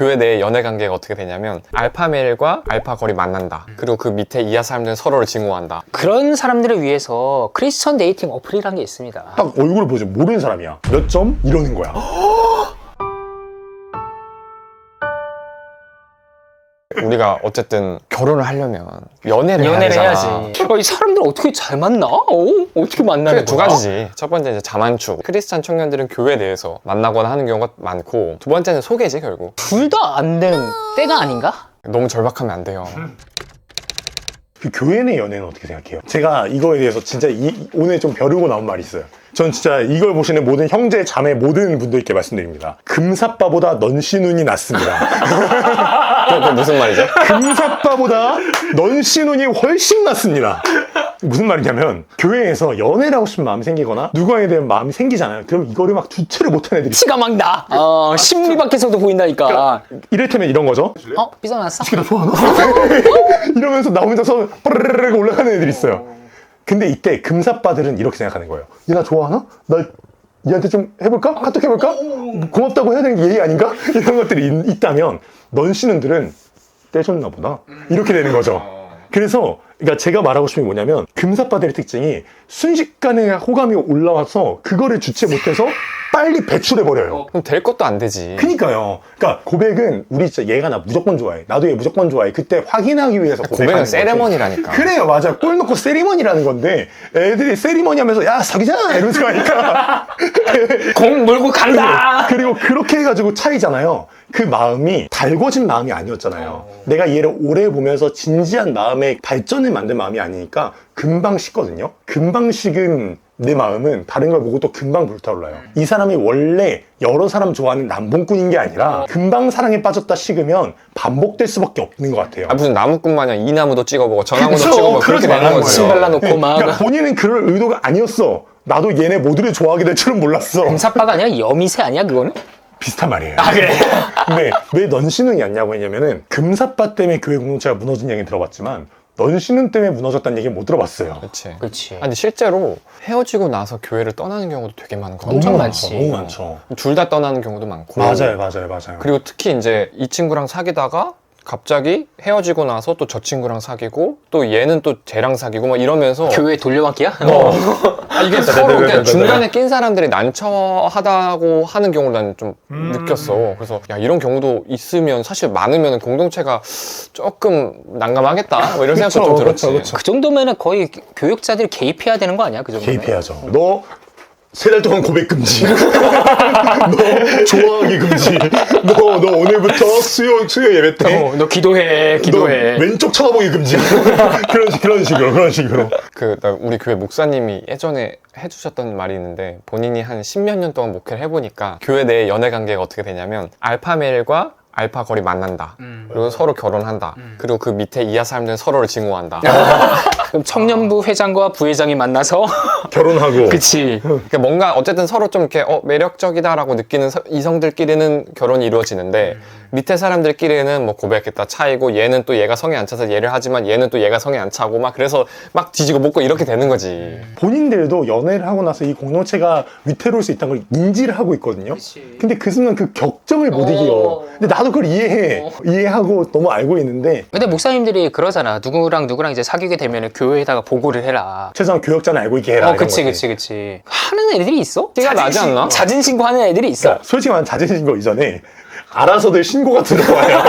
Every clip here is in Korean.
교회 내 연애 관계가 어떻게 되냐면 알파 메일과 알파 걸이 만난다. 그리고 그 밑에 이하 사람들은 서로를 증오한다. 그런 사람들을 위해서 크리스천 데이팅 어플이라는 게 있습니다. 딱 얼굴을 보죠. 모르는 사람이야. 몇 점? 이러는 거야. 우리가 어쨌든 결혼을 하려면 연애를 해야 연애를 되잖아. 해야지. 이 사람들 어떻게 잘 만나? 어떻게 만나는 크게 두 거야? 가지지. 첫 번째 이제 자만추. 크리스찬 청년들은 교회 내에서 만나거나 하는 경우가 많고, 두 번째는 소개지 결국. 둘 다 안 되는 때가 아닌가? 너무 절박하면 안 돼요. 그 교회 내 연애는 어떻게 생각해요? 제가 이거에 대해서 진짜 오늘 좀 벼르고 나온 말이 있어요. 전 진짜 이걸 보시는 모든 형제, 자매 모든 분들께 말씀드립니다. 금사빠보다 넌씨눈이 낫습니다. 그게 무슨 말이죠? 금사빠보다 넌씨눈이 훨씬 낫습니다. 무슨 말이냐면 교회에서 연애를 하고 싶은 마음이 생기거나 누구에 대한 마음이 생기잖아요. 그럼 이거를 막 주체를 못하는 애들이 티가 막 나. 심리 밖에서도 보인다니까. 이를테면 이런 거죠. 삐져났어? 나 좋아하나? 이러면서 나 혼자서 빠르르르 올라가는 애들이 있어요. 근데 이때 금사빠들은 이렇게 생각하는 거예요. 얘 나 좋아하나? 나 얘한테 좀 해볼까? 카톡 해볼까? 고맙다고 해야 되는 게 예의 아닌가? 이런 것들이 있다면 넌씨는들은 떼줬나 보다. 이렇게 되는 거죠. 그래서 그러니까 제가 말하고 싶은 게 뭐냐면 금사빠들의 특징이 순식간에 호감이 올라와서 그거를 주체 못해서 빨리 배출해버려요. 그럼 될 것도 안 되지. 그니까요. 그러니까 고백은 우리 진짜 얘가 나 무조건 좋아해. 나도 얘 무조건 좋아해. 그때 확인하기 위해서 고백은 거지. 세레머니라니까. 그래요, 맞아. 꼴 놓고 세리머니라는 건데 애들이 세리머니 하면서 야 사귀자 이러면서 가니까 공 몰고 간다. 그리고 그렇게 해가지고 차이잖아요. 그 마음이 달궈진 마음이 아니었잖아요. 내가 얘를 오래 보면서 진지한 마음의 발전을 만든 마음이 아니니까 금방 식거든요. 금방 식은 내 마음은 다른 걸 보고 또 금방 불타올라요. 이 사람이 원래 여러 사람 좋아하는 남봉꾼인 게 아니라 금방 사랑에 빠졌다 식으면 반복될 수밖에 없는 것 같아요. 아, 무슨 나무꾼 마냥 이 나무도 찍어보고 저 나무도 그쵸, 찍어보고 그러지 그렇게 되는 말라는 거지. 거예요. 침 발라놓고 막. 그러니까 본인은 그럴 의도가 아니었어. 나도 얘네 모두를 좋아하게 될 줄은 몰랐어. 금사빠가 아니라 여미새 아니야 그거는? 비슷한 말이에요. 아 그래? 근데 왜 넌씨는 얕냐고 했냐면은 금사빠 때문에 교회 공동체가 무너진 얘기는 들어봤지만 넌씨는 때문에 무너졌다는 얘기는 못 들어봤어요. 그렇지. 그렇지. 아니 실제로 헤어지고 나서 교회를 떠나는 경우도 되게 많은 거 엄청 같아요. 많지. 너무 많죠. 둘 다 떠나는 경우도 많고. 맞아요. 그리고 특히 이제 이 친구랑 사귀다가 갑자기 헤어지고 나서 또 저 친구랑 사귀고 또 얘는 또 쟤랑 사귀고 막 이러면서 교회 돌려막기야? 이게 서로 그냥 중간에 낀 사람들이 난처하다고 하는 경우를 나는 좀 느꼈어. 그래서 야 이런 경우도 있으면 사실 많으면 공동체가 조금 난감하겠다 뭐 이런 생각도 좀 들었지. 그쵸. 그 정도면은 거의 교육자들이 개입해야 되는 거 아니야? 그 정도면? 개입해야죠. 너 3달 동안 고백 금지. 너 좋아하기 금지. 너 오늘부터 수요 예배 때. 너 기도해. 너 왼쪽 쳐다보기 금지. 그런 식으로. 나 우리 교회 목사님이 예전에 해주셨던 말이 있는데 본인이 한 10몇 년 동안 목회를 해보니까 교회 내 연애 관계가 어떻게 되냐면 알파 메일과 알파 걸이 만난다. 그리고 서로 결혼한다. 그리고 그 밑에 이하 사람들은 서로를 증오한다. 그럼 청년부 회장과 부회장이 만나서 결혼하고. 그치. 그러니까 뭔가 어쨌든 서로 좀 이렇게 매력적이다라고 느끼는 이성들끼리는 결혼이 이루어지는데 밑에 사람들끼리는 뭐 고백했다 차이고 얘는 또 얘가 성에 안 차서 얘를 하지만 얘는 또 얘가 성에 안 차고 막 그래서 막 뒤지고 먹고 이렇게 되는 거지. 본인들도 연애를 하고 나서 이 공동체가 위태로울 수 있다는 걸 인지를 하고 있거든요. 근데 그 순간 그 격정을 못 이겨. 근데 나도 그걸 이해해. 이해하고 너무 알고 있는데 근데 목사님들이 그러잖아. 누구랑 이제 사귀게 되면 교회에다가 보고를 해라. 최소한 교역자는 알고 있게 해라. 이런 그치. 거지. 하는 애들이 있어? 티가 나지 않나? 자진신고 하는 애들이 있어. 그러니까 솔직히 말하면 자진신고 이전에 알아서들 신고가 들어와요.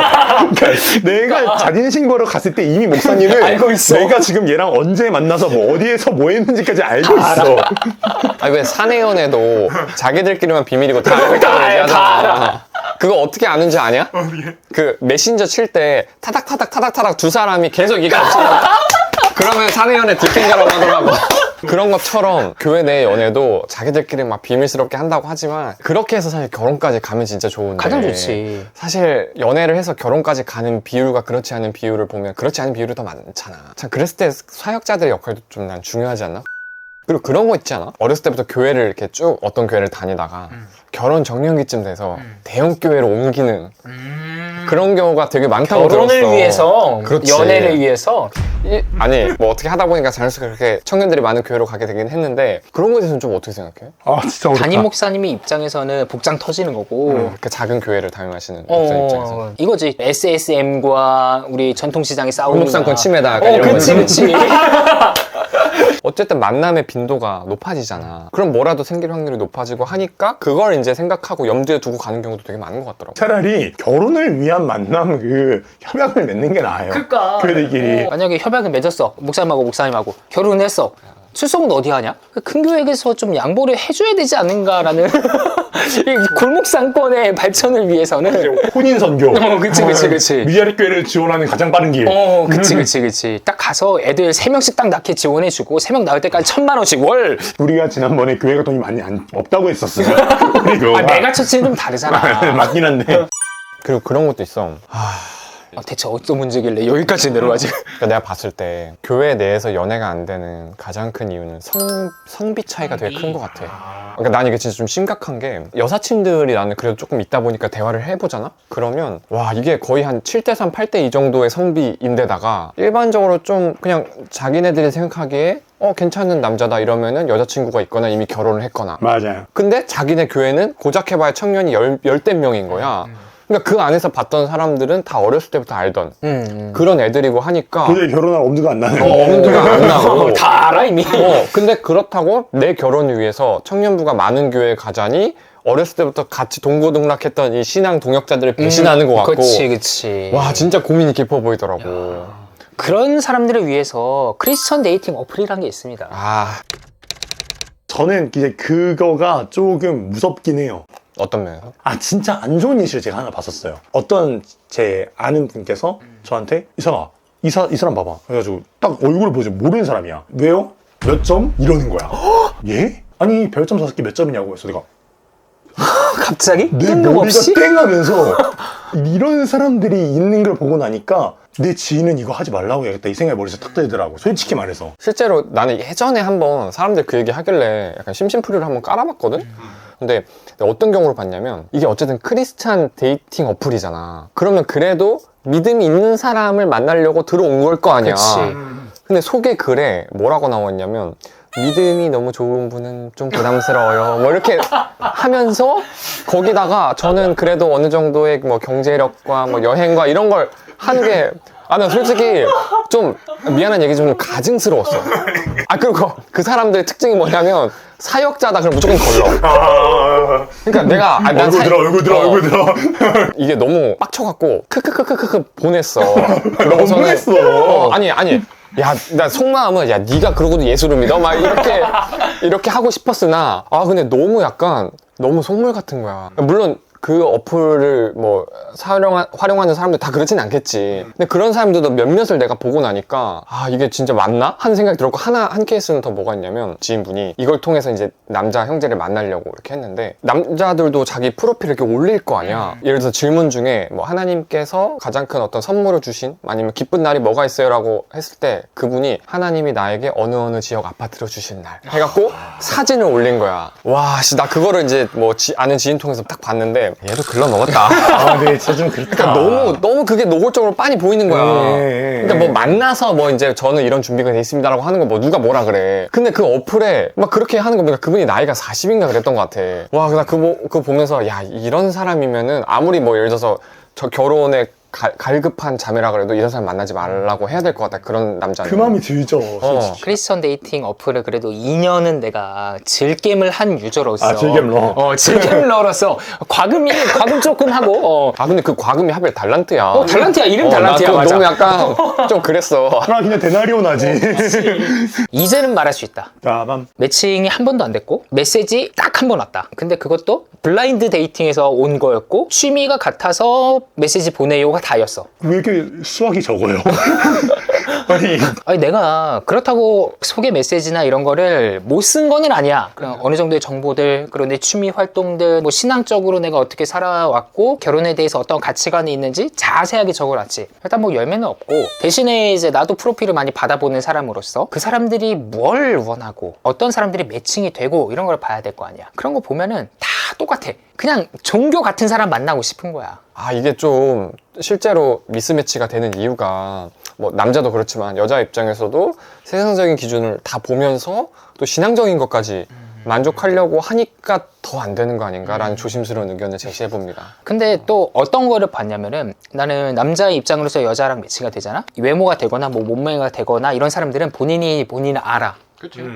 그러니까 내가 자진신고를 갔을 때 이미 목사님은 알고 있어. 내가 지금 얘랑 언제 만나서 뭐 어디에서 뭐 했는지까지 알고 있어. 아니 왜 사내연애도 자기들끼리만 비밀이고 다 알고 있다고 얘기하잖아. 그거 어떻게 아는지 아냐? 그 메신저 칠 때 타닥타닥 두 사람이 계속 얘기 안 치는 그러면 사내연애 들킨 거라고 하더라고. 그런 것처럼 교회 내 연애도 자기들끼리 막 비밀스럽게 한다고 하지만 그렇게 해서 사실 결혼까지 가면 진짜 좋은데 가장 좋지. 사실 연애를 해서 결혼까지 가는 비율과 그렇지 않은 비율을 보면 그렇지 않은 비율이 더 많잖아. 참 그랬을 때 사역자들의 역할도 좀 난 중요하지 않나? 그리고 그런 거 있지 않아? 어렸을 때부터 교회를 이렇게 쭉 어떤 교회를 다니다가 결혼 정년기쯤 돼서 대형 교회로 옮기는 그런 경우가 되게 많다고 결혼을 들었어. 위해서, 그렇지. 연애를 위해서. 아니 뭐 어떻게 하다 보니까 자연스럽게 그렇게 청년들이 많은 교회로 가게 되긴 했는데 그런 거에 대해서는 좀 어떻게 생각해? 아 진짜 어렵다. 담임 목사님이 입장에서는 복장 터지는 거고. 그 작은 교회를 담임하시는 목사 입장에서 이거지. SSM과 우리 전통시장이 싸우는 골목상권 침해다. 약간 이런 그치, 거지. 그치. 어쨌든 만남의 빈도가 높아지잖아. 그럼 뭐라도 생길 확률이 높아지고 하니까 그걸 이제 생각하고 염두에 두고 가는 경우도 되게 많은 것 같더라고. 차라리 결혼을 위한 만남 그 협약을 맺는 게 나아요. 그러니까. 교회들끼리. 만약에 협약을 맺었어. 목사님하고 결혼했어. 출석은 어디 하냐? 큰 교회에서 좀 양보를 해줘야 되지 않는가라는 이 골목상권의 발전을 위해서는. 혼인 선교. 그치. 미자리 교회를 지원하는 가장 빠른 길. 그치. 딱 가서 애들 3명씩 딱 낳게 지원해주고 3명 낳을 때까지 1,000만 원씩 월. 우리가 지난번에 교회가 돈이 많이 없다고 했었어요. 그리고 내가 처치는 좀 다르잖아. 맞긴 한데. 그리고 그런 것도 있어. 대체 어떤 문제길래 여기까지 내려가지? 그러니까 내가 봤을 때 교회 내에서 연애가 안 되는 가장 큰 이유는 성비 차이가 되게 큰 것 같아. 그러니까 난 이게 진짜 좀 심각한 게 여사친들이 나는 그래도 조금 있다 보니까 대화를 해보잖아? 그러면 와 이게 거의 한 7대3, 8대2 정도의 성비인데다가 일반적으로 좀 그냥 자기네들이 생각하기에 괜찮은 남자다 이러면은 여자친구가 있거나 이미 결혼을 했거나. 맞아요. 근데 자기네 교회는 고작 해봐야 청년이 열댓 명인 거야. 그러니까 그 안에서 봤던 사람들은 다 어렸을 때부터 알던 그런 애들이고 하니까 도저히 결혼할 엄두가 안 나는. 엄두가 안 나고 다 알아 이미. 근데 그렇다고 내 결혼을 위해서 청년부가 많은 교회에 가자니 어렸을 때부터 같이 동고동락했던 이 신앙 동역자들을 배신하는 것 같고 그치. 와 진짜 고민이 깊어 보이더라고. 그런 사람들을 위해서 크리스천 데이팅 어플이라는 게 있습니다. 저는 이제 그거가 조금 무섭긴 해요. 어떤 면에서? 진짜 안 좋은 예시를 제가 하나 봤었어요. 어떤 제 아는 분께서 저한테 이상아, 이 사람 봐봐. 그래가지고 딱 얼굴을 보지 모르는 사람이야. 왜요? 몇 점? 이러는 거야. 예? 아니 별점 5개 몇 점이냐고. 그래서 내가 갑자기? 내 뜬금없이? 머리가 땡하면서 이런 사람들이 있는 걸 보고 나니까 내 지인은 이거 하지 말라고 해야겠다 이 생각이 머리에서 탁 들더라고. 솔직히 말해서. 실제로 나는 예전에 한번 사람들 그 얘기 하길래 약간 심심풀이를 한번 깔아봤거든? 근데 어떤 경우로 봤냐면 이게 어쨌든 크리스찬 데이팅 어플이잖아. 그러면 그래도 믿음이 있는 사람을 만나려고 들어온 걸 거 아니야. 그치. 근데 소개 글에 뭐라고 나왔냐면 믿음이 너무 좋은 분은 좀 부담스러워요. 뭐 이렇게 하면서 거기다가 저는 그래도 어느 정도의 뭐 경제력과 뭐 여행과 이런 걸 하는 게 난 솔직히 좀 미안한 얘기 좀 가증스러웠어. 그리고 그 사람들의 특징이 뭐냐면 사역자다 그럼 무조건 걸러. 그러니까 내가 난 얼굴 들어. 이게 너무 빡쳐갖고 크크크크크 보냈어. 너무 했어. 아니 야, 나 속마음은 야 네가 그러고도 예수를 믿어? 막 이렇게 하고 싶었으나 근데 너무 약간 너무 속물 같은 거야. 물론 그 어플을 뭐 활용하는 사람들 다 그렇진 않겠지. 근데 그런 사람들도 몇몇을 내가 보고 나니까 이게 진짜 맞나? 하는 생각이 들었고 한 케이스는 더 뭐가 있냐면 지인분이 이걸 통해서 이제 남자 형제를 만나려고 이렇게 했는데 남자들도 자기 프로필을 이렇게 올릴 거 아니야. 예를 들어서 질문 중에 뭐 하나님께서 가장 큰 어떤 선물을 주신 아니면 기쁜 날이 뭐가 있어요? 라고 했을 때 그분이 하나님이 나에게 어느 지역 아파트를 주신 날 해갖고 사진을 올린 거야. 와, 나 그거를 이제 뭐 아는 지인 통해서 딱 봤는데 얘도 글러 먹었다. 네, 진짜 좀 그렇다. 그러니까 너무 그게 노골적으로 빤히 보이는 거야. 네. 그러니까 뭐 만나서 뭐 이제 저는 이런 준비가 돼 있습니다라고 하는 거 뭐 누가 뭐라 그래. 근데 그 어플에 막 그렇게 하는 거 보니까 그분이 나이가 40인가 그랬던 것 같아. 와, 나 그거 보면서 야, 이런 사람이면은 아무리 뭐 예를 들어서 저 결혼에 갈급한 자매라 그래도 이런 사람 만나지 말라고 해야 될 것 같다. 그런 남자는. 그 마음이 들죠, 솔직히. 크리스천 데이팅 어플을 그래도 2년은 내가 즐겜을 한 유저로서 즐겜러. 즐겜러로서 과금 조금 하고 근데 그 과금이 하필 달란트야. 달란트야. 이름 달란트야. 나 맞아. 너무 약간 좀 그랬어. 그냥 데나리온 하지. 이제는 말할 수 있다. 빠밤. 매칭이 한 번도 안 됐고 메시지 딱 한 번 왔다. 근데 그것도 블라인드 데이팅에서 온 거였고 취미가 같아서 메시지 보내요가 다였어. 왜 이렇게 수학이 적어요? 아니 내가 그렇다고 소개 메시지나 이런 거를 못 쓴 거는 아니야. 그냥 어느 정도의 정보들, 그리고 내 취미 활동들, 뭐 신앙적으로 내가 어떻게 살아왔고 결혼에 대해서 어떤 가치관이 있는지 자세하게 적어놨지. 일단 뭐 열매는 없고 대신에 이제 나도 프로필을 많이 받아보는 사람으로서 그 사람들이 뭘 원하고 어떤 사람들이 매칭이 되고 이런 걸 봐야 될 거 아니야. 그런 거 보면은 다 다 똑같아. 그냥 종교 같은 사람 만나고 싶은 거야. 아, 이게 좀 실제로 미스매치가 되는 이유가 뭐 남자도 그렇지만 여자 입장에서도 세상적인 기준을 다 보면서 또 신앙적인 것까지 만족하려고 하니까 더 안 되는 거 아닌가라는 조심스러운 의견을 제시해 봅니다. 근데 또 어떤 거를 봤냐면은 나는 남자의 입장으로서 여자랑 매치가 되잖아? 외모가 되거나 뭐 몸매가 되거나 이런 사람들은 본인을 알아.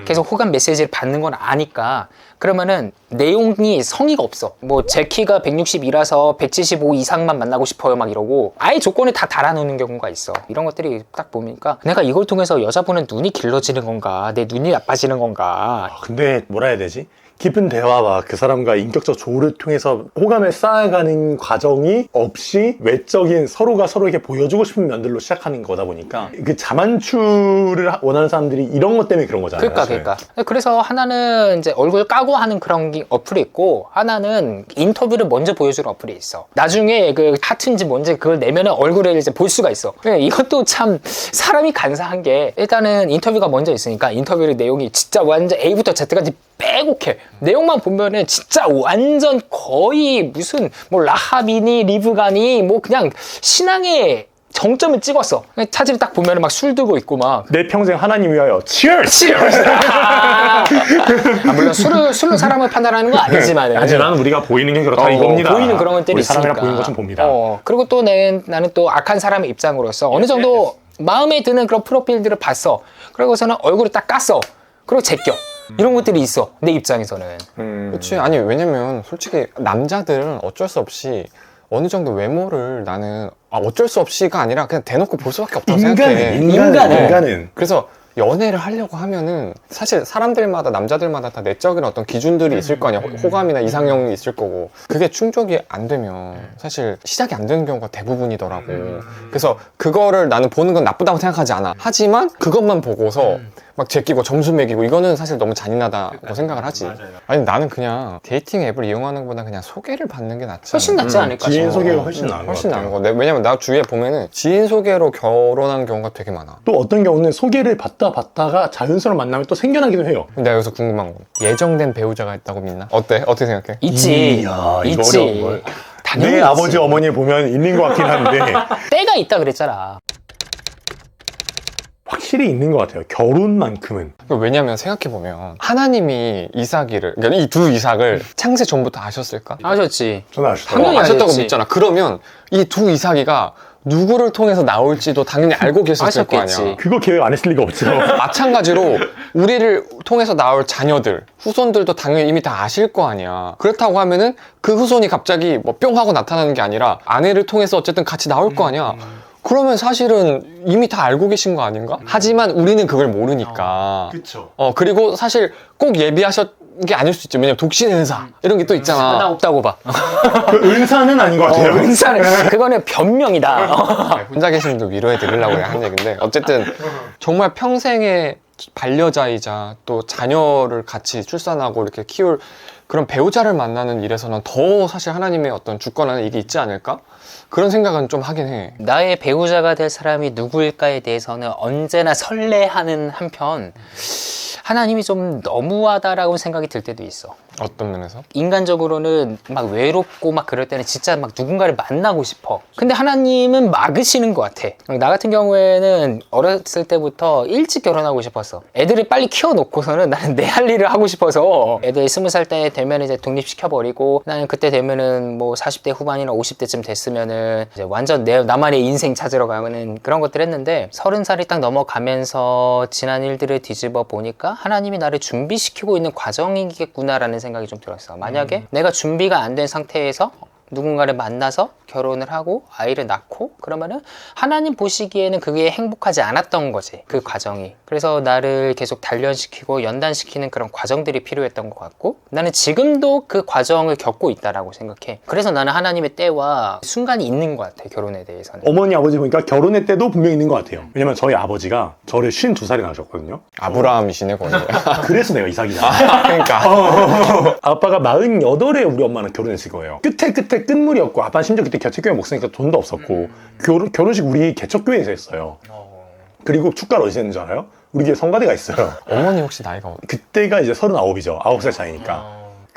계속 호감 메시지를 받는 건 아니까 그러면은 내용이 성의가 없어. 뭐 제 키가 162라서 175 이상만 만나고 싶어요 막 이러고 아예 조건을 다 달아놓는 경우가 있어. 이런 것들이 딱 보니까 내가 이걸 통해서 여자분은 눈이 길러지는 건가 내 눈이 나빠지는 건가. 근데 뭐라 해야 되지? 깊은 대화와 그 사람과 인격적 조를 통해서 호감을 쌓아가는 과정이 없이 외적인 서로가 서로에게 보여주고 싶은 면들로 시작하는 거다 보니까 그 자만추를 원하는 사람들이 이런 것 때문에 그런 거잖아요. 그러니까. 그래서 하나는 이제 얼굴 까고 하는 그런 어플이 있고 하나는 인터뷰를 먼저 보여주는 어플이 있어. 나중에 그 하트인지 뭔지 그걸 내면은 얼굴을 이제 볼 수가 있어. 이것도 참 사람이 간사한 게 일단은 인터뷰가 먼저 있으니까 인터뷰의 내용이 진짜 완전 A부터 Z까지 빼곡해. 내용만 보면은 진짜 완전 거의 무슨 뭐 라합이니 리브가니 뭐 그냥 신앙의 정점을 찍었어. 사진을 딱 보면은 막 술 들고 있고 막 내 평생 하나님 위하여 치얼스! 물론 술로 사람을 판단하는 건 아니지만 하지만 우리가 보이는 게 그렇다 이겁니다. 보이는 그런 것들이 우리 있으니까. 사람이랑 보이는 것 좀 봅니다. 그리고 또 나는 또 악한 사람의 입장으로서 어느 정도 마음에 드는 그런 프로필들을 봤어. 그러고서는 얼굴을 딱 깠어. 그리고 제껴. 이런 것들이 있어. 내 입장에서는. 그렇지. 아니, 왜냐면 솔직히 남자들은 어쩔 수 없이 어느 정도 외모를 나는 어쩔 수 없이가 아니라 그냥 대놓고 볼 수밖에 없다고 생각해. 인간은. 그래서 연애를 하려고 하면은 사실 사람들마다 남자들마다 다 내적인 어떤 기준들이 있을 거 아니야. 호감이나 이상형이 있을 거고 그게 충족이 안 되면 사실 시작이 안 되는 경우가 대부분이더라고. 그래서 그거를 나는 보는 건 나쁘다고 생각하지 않아. 하지만 그것만 보고서 막 제끼고 점수 매기고 이거는 사실 너무 잔인하다고 생각을 하지. 아니 나는 그냥 데이팅 앱을 이용하는 것보다 그냥 소개를 받는 게 낫지. 훨씬 낫지 않을까 지인 싶어. 소개가 훨씬 나은 것 훨씬 나은 같아요. 거. 왜냐면 나 주위에 보면은 지인 소개로 결혼한 경우가 되게 많아. 또 어떤 경우는 소개를 받다가 자연스러운 만남이 또 생겨나기도 해요. 근데 여기서 궁금한 건 예정된 배우자가 있다고 믿나? 어때? 어떻게 생각해? 있지. 이야, 이거 있지. 어려운 걸. 당연히 내 있지. 아버지 어머니 보면 있는 것 같긴 한데 때가 있다 그랬잖아. 확실히 있는 것 같아요. 결혼만큼은. 왜냐면 생각해보면 하나님이 이삭이를 그러니까 이 두 이삭을 창세 전부터 아셨을까? 아셨지. 저는 아시죠? 당연히 아셨다고 아셨지. 믿잖아. 그러면 이 두 이삭이가 누구를 통해서 나올지도 당연히 알고 계셨을 거 아셨겠지. 아니야. 그거 계획 안 했을 리가 없죠. 마찬가지로 우리를 통해서 나올 자녀들, 후손들도 당연히 이미 다 아실 거 아니야. 그렇다고 하면은 그 후손이 갑자기 뭐 뿅 하고 나타나는 게 아니라 아내를 통해서 어쨌든 같이 나올 거 아니야. 그러면 사실은 이미 다 알고 계신 거 아닌가? 하지만 우리는 그걸 모르니까. 그쵸. 그리고 사실 꼭 예비하셨 게 아닐 수 있죠. 왜냐면 독신 은사 이런 게 또 나 있잖아. 없다고 봐. 그 은사는 아닌 것 같아요. 은사는 그거는 변명이다. 혼자 계신 분들 위로해 드리려고 한 얘기인데 어쨌든 정말 평생의 반려자이자 또 자녀를 같이 출산하고 이렇게 키울 그런 배우자를 만나는 일에서는 더 사실 하나님의 어떤 주권하는 이게 있지 않을까? 그런 생각은 좀 하긴 해. 나의 배우자가 될 사람이 누구일까에 대해서는 언제나 설레하는 한편 하나님이 좀 너무하다라고 생각이 들 때도 있어. 어떤 면에서? 인간적으로는 막 외롭고 막 그럴 때는 진짜 막 누군가를 만나고 싶어. 근데 하나님은 막으시는 것 같아. 나 같은 경우에는 어렸을 때부터 일찍 결혼하고 싶었어. 애들을 빨리 키워놓고서는 나는 내 할 일을 하고 싶어서 애들 20살 때 되면 이제 독립시켜버리고 나는 그때 되면은 뭐 40대 후반이나 50대쯤 됐으면은 이제 완전 나만의 인생 찾으러 가는 그런 것들 했는데 30살이 딱 넘어가면서 지난 일들을 뒤집어 보니까 하나님이 나를 준비시키고 있는 과정이겠구나라는 생각이 좀 들었어. 만약에 내가 준비가 안 된 상태에서 누군가를 만나서 결혼을 하고 아이를 낳고 그러면은 하나님 보시기에는 그게 행복하지 않았던 거지, 그 과정이. 그래서 나를 계속 단련시키고 연단시키는 그런 과정들이 필요했던 것 같고 나는 지금도 그 과정을 겪고 있다라고 생각해. 그래서 나는 하나님의 때와 순간이 있는 것 같아, 결혼에 대해서는. 어머니 아버지 보니까 결혼의 때도 분명히 있는 것 같아요. 왜냐면 저희 아버지가 저를 52살에 낳으셨거든요. 아브라함이시네 거의. 그래서 내가 이삭이다. 그러니까 아빠가 48에 우리 엄마는 결혼했을 거예요. 끝에 끝물이 없고 아빠는 심지어 그때 개척교회 목사니까 돈도 없었고 결혼식 우리 개척교회에서 했어요. 그리고 축가를 어디서 했는지 알아요? 우리 교회 성가대가 있어요. 어머니 혹시 나이가 그때가 이제 39이죠. 9살 차이니까.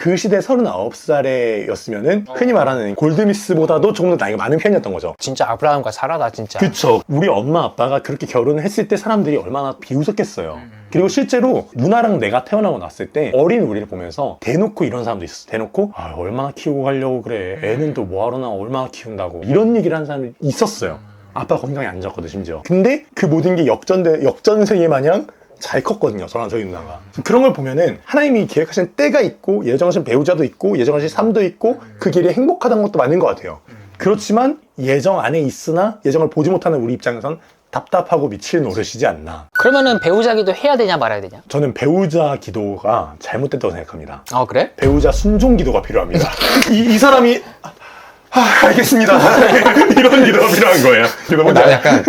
그 시대 39살에였으면은 흔히 말하는 골드미스보다도 조금 더 나이가 많은 편이었던 거죠. 진짜 아브라함과 사라다 진짜. 그쵸. 우리 엄마 아빠가 그렇게 결혼을 했을 때 사람들이 얼마나 비웃었겠어요. 그리고 실제로 누나랑 내가 태어나고 났을 때 어린 우리를 보면서 대놓고 이런 사람도 있었어. 대놓고 아, 얼마나 키우고 가려고 그래. 애는 또 뭐하러 나와. 얼마나 키운다고. 이런 얘기를 하는 사람이 있었어요. 아빠가 건강이 안 좋았거든 심지어. 근데 그 모든 게 역전세계 마냥 잘 컸거든요. 저희 누나가. 그런 걸 보면은 하나님이 계획하신 때가 있고 예정하신 배우자도 있고 예정하신 삶도 있고 그 길이 행복하다는 것도 맞는 것 같아요. 그렇지만 예정 안에 있으나 예정을 보지 못하는 우리 입장에선 답답하고 미칠 노릇이지 않나. 그러면은 배우자 기도 해야 되냐 말아야 되냐? 저는 배우자 기도가 잘못됐다고 생각합니다. 아 그래? 배우자 순종 기도가 필요합니다. 이 사람이 알겠습니다. 이런 기도가 필요한 거예요. 나는 약간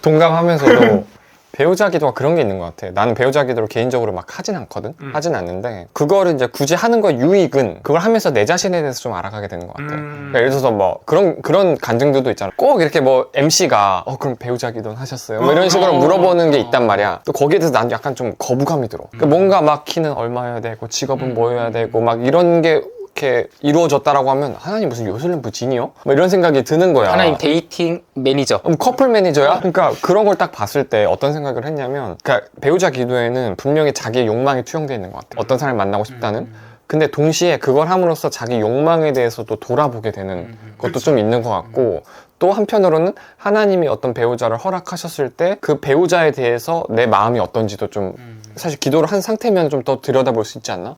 동감하면서도 배우자 기도가 그런 게 있는 것 같아. 나는 배우자 기도를 개인적으로 막 하진 않거든? 하진 않는데 그거를 이제 굳이 하는 거의 유익은 그걸 하면서 내 자신에 대해서 좀 알아가게 되는 것 같아. 그러니까 예를 들어서 뭐 그런 간증들도 있잖아. 꼭 이렇게 뭐 MC가 그럼 배우자 기도는 하셨어요? 뭐 이런 식으로 물어보는 게 있단 말이야. 또 거기에 대해서 난 약간 좀 거부감이 들어. 그러니까 뭔가 막 키는 얼마여야 되고 직업은 뭐여야 되고 막 이런 게 이렇게 이루어졌다라고 하면 하나님 무슨 요술램프 진이요? 뭐 이런 생각이 드는 거야. 하나님 데이팅 매니저. 커플 매니저야? 그러니까 그런 걸 딱 봤을 때 어떤 생각을 했냐면 그러니까 배우자 기도에는 분명히 자기의 욕망이 투영되어 있는 것 같아. 어떤 사람을 만나고 싶다는. 근데 동시에 그걸 함으로써 자기 욕망에 대해서도 돌아보게 되는 것도 좀 있는 것 같고 또 한편으로는 하나님이 어떤 배우자를 허락하셨을 때 그 배우자에 대해서 내 마음이 어떤지도 좀 사실 기도를 한 상태면 좀 더 들여다볼 수 있지 않나?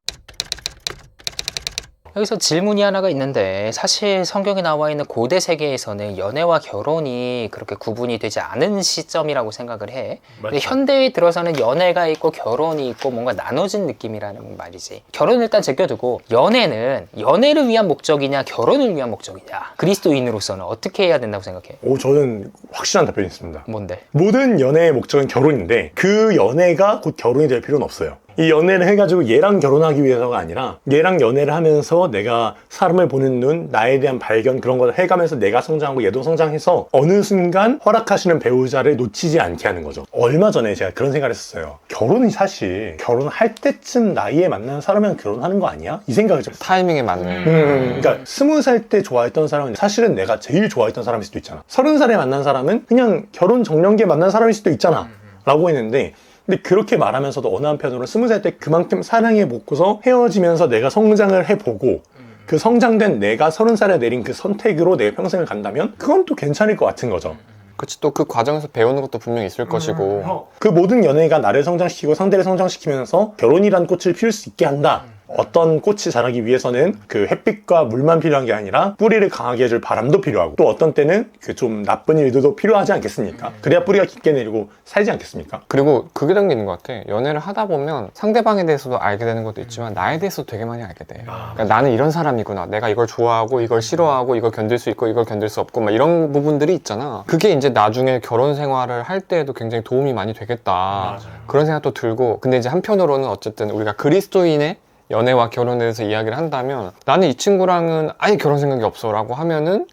여기서 질문이 하나가 있는데 사실 성경에 나와 있는 고대 세계에서는 연애와 결혼이 그렇게 구분이 되지 않은 시점이라고 생각을 해. 근데 현대에 들어서는 연애가 있고 결혼이 있고 뭔가 나눠진 느낌이라는 말이지. 결혼을 일단 제껴두고 연애는 연애를 위한 목적이냐 결혼을 위한 목적이냐 그리스도인으로서는 어떻게 해야 된다고 생각해? 저는 확실한 답변이 있습니다. 뭔데? 모든 연애의 목적은 결혼인데 그 연애가 곧 결혼이 될 필요는 없어요. 이 연애를 해가지고 얘랑 결혼하기 위해서가 아니라 얘랑 연애를 하면서 내가 사람을 보는 눈, 나에 대한 발견 그런 걸 해가면서 내가 성장하고 얘도 성장해서 어느 순간 허락하시는 배우자를 놓치지 않게 하는 거죠. 얼마 전에 제가 그런 생각을 했었어요. 결혼이 사실 결혼할 때쯤 나이에 만나는 사람이랑 결혼하는 거 아니야? 이 생각을 좀 타이밍에 맞는. 그러니까 20살 때 좋아했던 사람은 사실은 내가 제일 좋아했던 사람일 수도 있잖아. 30살에 만난 사람은 그냥 결혼 정년기에 만난 사람일 수도 있잖아 라고 했는데 근데 그렇게 말하면서도 어느 한편으로는 20살 때 그만큼 사랑해 먹고서 헤어지면서 내가 성장을 해보고 그 성장된 내가 30살에 내린 그 선택으로 내 평생을 간다면 그건 또 괜찮을 것 같은 거죠. 그치, 또 그 과정에서 배우는 것도 분명히 있을 것이고. 그 모든 연애가 나를 성장시키고 상대를 성장시키면서 결혼이라는 꽃을 피울 수 있게 한다. 어떤 꽃이 자라기 위해서는 그 햇빛과 물만 필요한 게 아니라 뿌리를 강하게 해줄 바람도 필요하고 또 어떤 때는 그 좀 나쁜 일들도 필요하지 않겠습니까? 그래야 뿌리가 깊게 내리고 살지 않겠습니까? 그리고 그게 당기는 것 같아. 연애를 하다 보면 상대방에 대해서도 알게 되는 것도 있지만 나에 대해서도 되게 많이 알게 돼. 그러니까 나는 이런 사람이구나. 내가 이걸 좋아하고 이걸 싫어하고 이걸 견딜 수 있고 이걸 견딜 수 없고 막 이런 부분들이 있잖아. 그게 이제 나중에 결혼 생활을 할 때에도 굉장히 도움이 많이 되겠다. 그런 생각도 들고 근데 이제 한편으로는 어쨌든 우리가 그리스도인의 연애와 결혼에 대해서 이야기를 한다면 나는 이 친구랑은 아예 결혼 생각이 없어 라고 하면은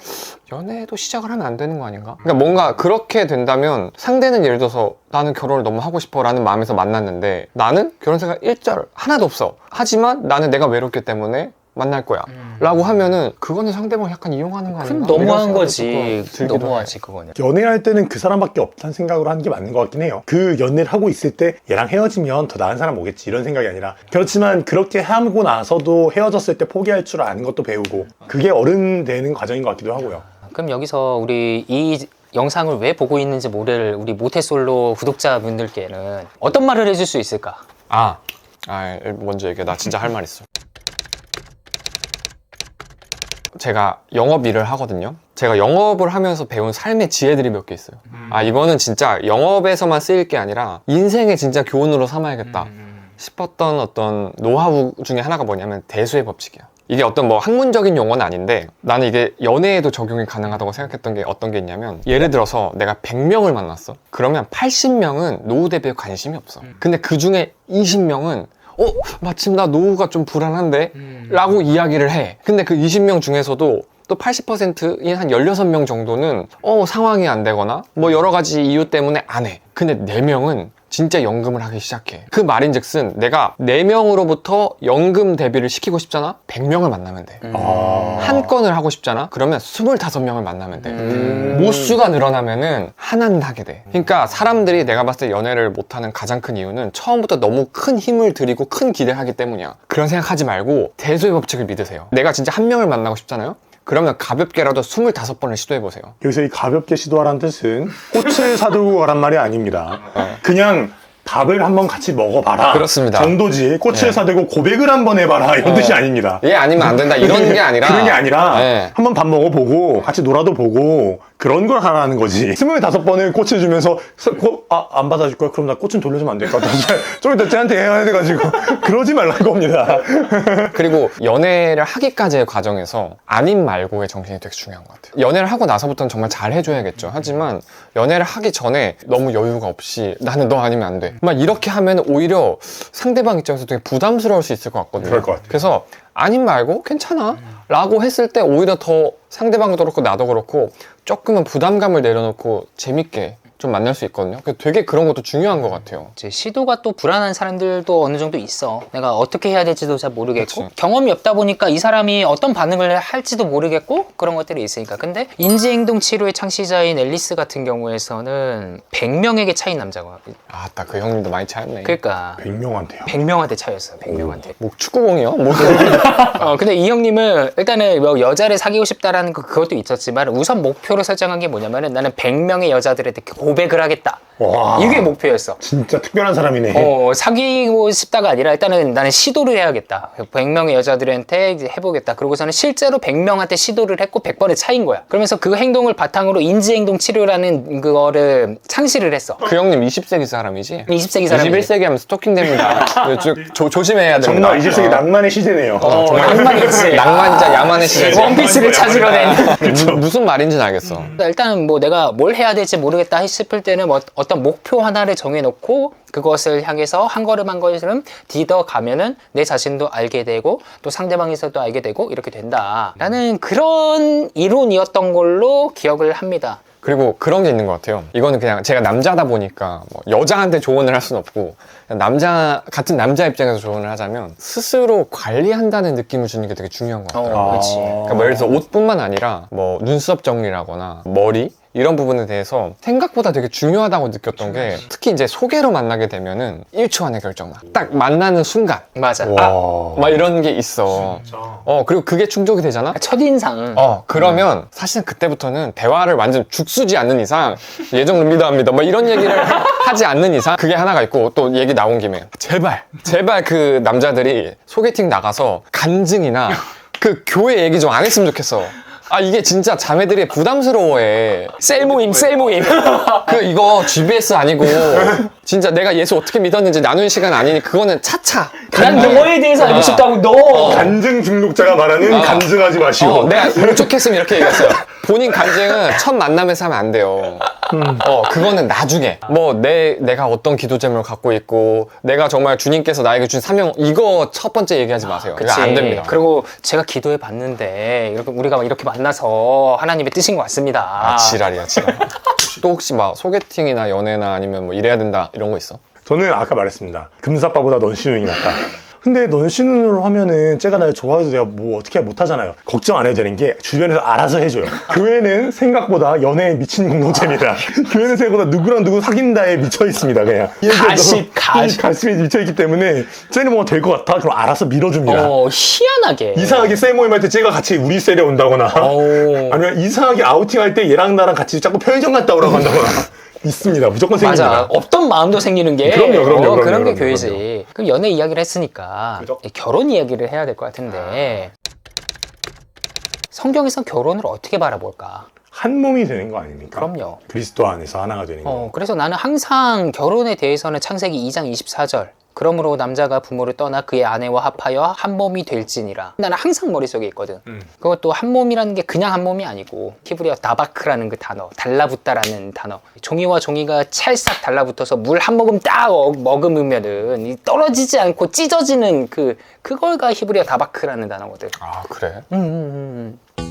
연애도 시작을 하면 안 되는 거 아닌가? 그러니까 뭔가 그렇게 된다면 상대는 예를 들어서 나는 결혼을 너무 하고 싶어 라는 마음에서 만났는데 나는 결혼 생각 일절 하나도 없어. 하지만 나는 내가 외롭기 때문에 만날 거야 라고 하면은 그거는 상대방을 약간 이용하는 거 아닌가? 그럼 너무한 거지. 너무하지 그거는. 연애할 때는 그 사람밖에 없다는 생각으로 하는 게 맞는 것 같긴 해요. 그 연애를 하고 있을 때 얘랑 헤어지면 더 나은 사람 오겠지 이런 생각이 아니라 그렇지만 그렇게 하고 나서도 헤어졌을 때 포기할 줄 아는 것도 배우고 그게 어른 되는 과정인 것 같기도 하고요. 그럼 여기서 우리 이 영상을 왜 보고 있는지 모를 우리 모태솔로 구독자분들께는 어떤 말을 해줄 수 있을까? 먼저 얘기해. 나 진짜 할 말 있어. 제가 영업 일을 하거든요. 제가 영업을 하면서 배운 삶의 지혜들이 몇 개 있어요. 이거는 진짜 영업에서만 쓰일 게 아니라 인생의 진짜 교훈으로 삼아야겠다 싶었던 어떤 노하우 중에 하나가 뭐냐면 대수의 법칙이야. 이게 어떤 뭐 학문적인 용어는 아닌데 나는 이게 연애에도 적용이 가능하다고 생각했던 게 어떤 게 있냐면 예를 들어서 내가 100명을 만났어. 그러면 80명은 노후 대비에 관심이 없어. 근데 그 중에 20명은 마침 나 노후가 좀 불안한데? 라고 이야기를 해. 근데 그 20명 중에서도 또 80%인 한 16명 정도는 상황이 안 되거나 뭐 여러 가지 이유 때문에 안 해. 근데 4명은 진짜 연금을 하기 시작해. 그 말인즉슨 내가 4명으로부터 연금 대비를 시키고 싶잖아? 100명을 만나면 돼. 한 건을 하고 싶잖아? 그러면 25명을 만나면 돼. 모수가 늘어나면은 하나는 하게 돼. 그러니까 사람들이 내가 봤을 때 연애를 못하는 가장 큰 이유는 처음부터 너무 큰 힘을 들이고 큰 기대를 하기 때문이야. 그런 생각하지 말고 대소의 법칙을 믿으세요. 내가 진짜 한 명을 만나고 싶잖아요? 그러면 가볍게라도 25번을 시도해보세요. 여기서 이 가볍게 시도하라는 뜻은 꽃을 사들고 가란 말이 아닙니다. 그냥 밥을 한번 같이 먹어봐라. 그렇습니다. 정도지. 꽃을 네. 사들고 고백을 한번 해봐라. 이런 뜻이 아닙니다. 얘 아니면 안 된다 이런 게 아니라 그런 게 아니라 네. 한번 밥 먹어보고 같이 놀아도 보고 그런 걸 하라는 거지. 25번을 꽃을 주면서 안 받아줄 거야? 그럼 나 꽃 좀 돌려주면 안 될까? 좀 이따 쟤한테 해야 돼가지고 그러지 말라는 겁니다. 그리고 연애를 하기까지의 과정에서 아님 말고의 정신이 되게 중요한 것 같아요. 연애를 하고 나서부터는 정말 잘 해줘야겠죠. 하지만 연애를 하기 전에 너무 여유가 없이 나는 너 아니면 안 돼. 막 이렇게 하면 오히려 상대방 입장에서 되게 부담스러울 수 있을 것 같거든요. 그럴 것 같아요. 그래서 아님 말고 괜찮아 라고 했을 때 오히려 더 상대방도 그렇고 나도 그렇고 조금은 부담감을 내려놓고 재밌게 좀 만날 수 있거든요. 그래서 되게 그런 것도 중요한 것 같아요. 이제 시도가 또 불안한 사람들도 어느 정도 있어. 내가 어떻게 해야 될지도 잘 모르겠고 그치. 경험이 없다 보니까 이 사람이 어떤 반응을 할지도 모르겠고 그런 것들이 있으니까. 근데 인지행동 치료의 창시자인 앨리스 같은 경우에서는 100명에게 차인 남자가. 아따 그 형님도 많이 차였네. 그러니까 100명한테요. 100명한테 차였어요. 100명한테. 뭐 축구공이요? 뭐 근데 이 형님은 일단은 뭐 여자를 사귀고 싶다라는 그것도 있었지만 우선 목표로 설정한 게 뭐냐면은 나는 100명의 여자들한테 고백을 하겠다. 와. 이게 목표였어. 진짜 특별한 사람이네. 사귀고 싶다가 아니라 일단은 나는 시도를 해야겠다. 100명의 여자들한테 이제 해보겠다. 그러고서는 실제로 100명한테 시도를 했고 100번에 차인 거야. 그러면서 그 행동을 바탕으로 인지행동 치료라는 그거를 창시를 했어. 그 형님 20세기 사람이지? 20세기 사람이지. 21세기 하면 스토킹 됩니다. 조심해야 됩니다. 정말 20세기 낭만의 시대네요. 낭만이지. 낭만이자 야만의 시대. 원피스를 찾으러 낸. 무슨 말인지는 알겠어. 일단 뭐 내가 뭘 해야 될지 모르겠다 싶을 때는 뭐 어떤 목표 하나를 정해놓고 그것을 향해서 한 걸음 한 걸음 디뎌 가면은 내 자신도 알게 되고 또 상대방에서도 알게 되고 이렇게 된다라는 그런 이론이었던 걸로 기억을 합니다. 그리고 그런 게 있는 것 같아요. 이거는 그냥 제가 남자다 보니까 뭐 여자한테 조언을 할 수는 없고 그냥 같은 남자 입장에서 조언을 하자면 스스로 관리한다는 느낌을 주는 게 되게 중요한 것 같아요. 그렇지. 그러니까 뭐 예를 들어서 옷뿐만 아니라 뭐 눈썹 정리라거나 머리 이런 부분에 대해서 생각보다 되게 중요하다고 느꼈던 게 특히 이제 소개로 만나게 되면은 1초 안에 결정 나. 딱 만나는 순간 맞아. 와. 막 이런 게 있어. 그리고 그게 충족이 되잖아. 첫인상. 그러면 사실은 그때부터는 대화를 완전 죽쓰지 않는 이상 예정을 믿어 안 믿어 뭐 이런 얘기를 하지 않는 이상 그게 하나가 있고 또 얘기 나온 김에 제발 그 남자들이 소개팅 나가서 간증이나 그 교회 얘기 좀 안 했으면 좋겠어. 이게 진짜 자매들이 부담스러워해. 셀 모임. 이거 GBS 아니고 진짜 내가 예수 어떻게 믿었는지 나누는 시간 아니니 그거는 차차. 난 너에 대해서 알고 싶다고 너. 간증 중독자가 말하는 간증하지 마시고. 내가 울적했으면 이렇게 얘기했어요. 본인 간증은 첫 만남에서 하면 안 돼요. 그거는 나중에. 뭐, 내가 어떤 기도 제목을 갖고 있고, 내가 정말 주님께서 나에게 준 사명, 이거 첫 번째 얘기하지 마세요. 이거 안 됩니다. 그리고 제가 기도해 봤는데, 우리가 막 이렇게 만나서 하나님의 뜻인 것 같습니다. 지랄이야, 지랄. 또 혹시 막 소개팅이나 연애나 아니면 뭐 이래야 된다, 이런 거 있어? 저는 아까 말했습니다. 금사빠보다 넌 신웅이 낫다. 근데 넌 신웅으로 하면은 쟤가 날 좋아해도 내가 뭐 어떻게 못하잖아요. 걱정 안 해도 되는 게 주변에서 알아서 해줘요. 교회는 생각보다 연애에 미친 공동체입니다. 교회는 생각보다 누구랑 누구 사귄다에 미쳐 있습니다. 그냥 가십에 미쳐있기 때문에 쟤는 뭐 될 것 같아? 그럼 알아서 밀어줍니다. 희한하게 이상하게 셀 모임할 때 쟤가 같이 우리 셀에 온다거나 아니면 이상하게 아우팅할 때 얘랑 나랑 같이 자꾸 편의점 갔다 오라고 한다거나 있습니다. 무조건 생깁니다. 맞아. 없던 마음도 생기는 게 그럼요. 그런 게 교회지. 그럼 연애 이야기를 했으니까 그죠? 결혼 이야기를 해야 될 것 같은데 성경에서 결혼을 어떻게 바라볼까? 한 몸이 되는 거 아닙니까? 그럼요. 그리스도 안에서 하나가 되는 거. 그래서 나는 항상 결혼에 대해서는 창세기 2장 24절 그러므로 남자가 부모를 떠나 그의 아내와 합하여 한 몸이 될지니라. 나는 항상 머릿속에 있거든. 그것도 한 몸이라는 게 그냥 한 몸이 아니고 히브리어 다바크라는 그 단어, 달라붙다라는 단어. 종이와 종이가 찰싹 달라붙어서 물 한 모금 딱 먹으면은 이 떨어지지 않고 찢어지는 그걸가 히브리어 다바크라는 단어거든. 아, 그래?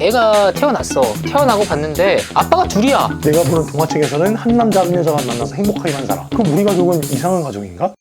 애가 태어났어. 태어나고 봤는데 아빠가 둘이야. 내가 보는 동화책에서는 한 남자 한 여자가 만나서 행복하게만 살아. 그럼 우리 가족은 이상한 가족인가?